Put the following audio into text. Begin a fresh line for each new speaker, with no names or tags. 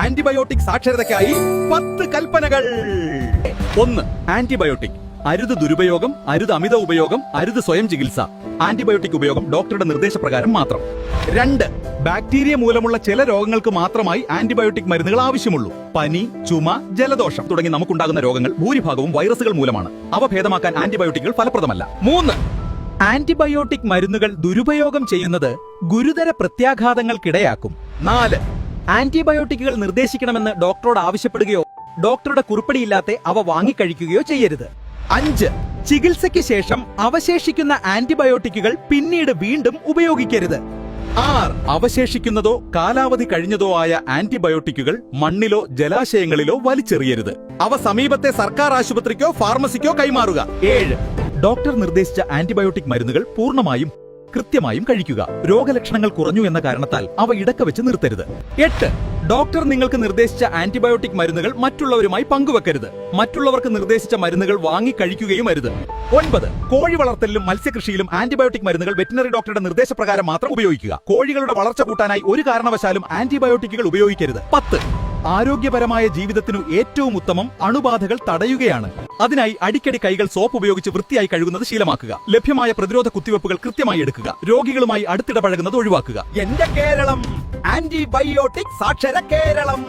Antibiotic സാക്ഷരതയ്ക്കായി 10 കൽപ്പനകൾ. 1. Antibiotic അരുത് ദുരുപയോഗം, അരുത് അമിത ഉപയോഗം, അരുത് സ്വയം ചികിത്സ. ആന്റിബയോട്ടിക് ഉപയോഗം ഡോക്ടറുടെ നിർദ്ദേശപ്രകാരം മാത്രം. 2. ബാക്ടീരിയ മൂലമുള്ള ചില രോഗങ്ങൾക്ക് മാത്രമായി ആന്റിബയോട്ടിക് മരുന്നുകൾ ആവശ്യമുള്ളൂ. പനി, ചുമ, ജലദോഷം തുടങ്ങി നമുക്കുണ്ടാകുന്ന രോഗങ്ങൾ ഭൂരിഭാഗവും വൈറസുകൾ മൂലമാണ്. അവ ഭേദമാക്കാൻ ആന്റിബയോട്ടിക്കുകൾ ഫലപ്രദമല്ല. 3. ആന്റിബയോട്ടിക് മരുന്നുകൾ ദുരുപയോഗം ചെയ്യുന്നത് ഗുരുതര പ്രത്യാഘാതങ്ങൾക്കിടയാക്കും. 4. ആന്റിബയോട്ടിക്കുകൾ നിർദ്ദേശിക്കണമെന്ന് ഡോക്ടറോട് ആവശ്യപ്പെടുകയോ ഡോക്ടറുടെ കുറിപ്പടിയില്ലാതെ അവ വാങ്ങിക്കഴിക്കുകയോ ചെയ്യരുത്. 5. ചികിത്സയ്ക്ക് ശേഷം അവശേഷിക്കുന്ന ആന്റിബയോട്ടിക്കുകൾ പിന്നീട് വീണ്ടും ഉപയോഗിക്കരുത്. 6. അവശേഷിക്കുന്നതോ കാലാവധി കഴിഞ്ഞതോ ആയ ആന്റിബയോട്ടിക്കുകൾ മണ്ണിലോ ജലാശയങ്ങളിലോ വലിച്ചെറിയരുത്. അവ സമീപത്തെ സർക്കാർ ആശുപത്രിക്കോ ഫാർമസിക്കോ കൈമാറുക. 7. ഡോക്ടർ നിർദ്ദേശിച്ച ആന്റിബയോട്ടിക് മരുന്നുകൾ പൂർണ്ണമായും കൃത്യമായും കഴിക്കുക. രോഗലക്ഷണങ്ങൾ കുറഞ്ഞു എന്ന കാരണത്താൽ അവ ഇടക്ക വെച്ച് നിർത്തരുത്. 8. ഡോക്ടർ നിങ്ങൾക്ക് നിർദ്ദേശിച്ച ആന്റിബയോട്ടിക് മരുന്നുകൾ മറ്റുള്ളവരുമായി പങ്കുവെക്കരുത്. മറ്റുള്ളവർക്ക് നിർദ്ദേശിച്ച മരുന്നുകൾ വാങ്ങി കഴിക്കുകയും അരുത്. 9. കോഴി വളർത്തലിലും മത്സ്യകൃഷിയിലും ആന്റിബയോട്ടിക് മരുന്നുകൾ വെറ്റിനറി ഡോക്ടറുടെ നിർദ്ദേശപ്രകാരം മാത്രം ഉപയോഗിക്കുക. കോഴികളുടെ വളർച്ച കൂട്ടാനായി ഒരു കാരണവശാലും ആന്റിബയോട്ടിക്കുകൾ ഉപയോഗിക്കരുത്. 10. ആരോഗ്യപരമായ ജീവിതത്തിനു ഏറ്റവും ഉത്തമം അണുബാധകൾ തടയുകയാണ്. അതിനായി അടിക്കടി കൈകൾ സോപ്പ് ഉപയോഗിച്ച് വൃത്തിയായി കഴുകുന്നത് ശീലമാക്കുക. ലഭ്യമായ പ്രതിരോധ കുത്തിവെപ്പുകൾ കൃത്യമായി എടുക്കുക. രോഗികളുമായി അടുത്തിടപഴകുന്നത് ഒഴിവാക്കുക. എന്റെ കേരളം ആന്റിബയോട്ടിക് സാക്ഷര കേരളം.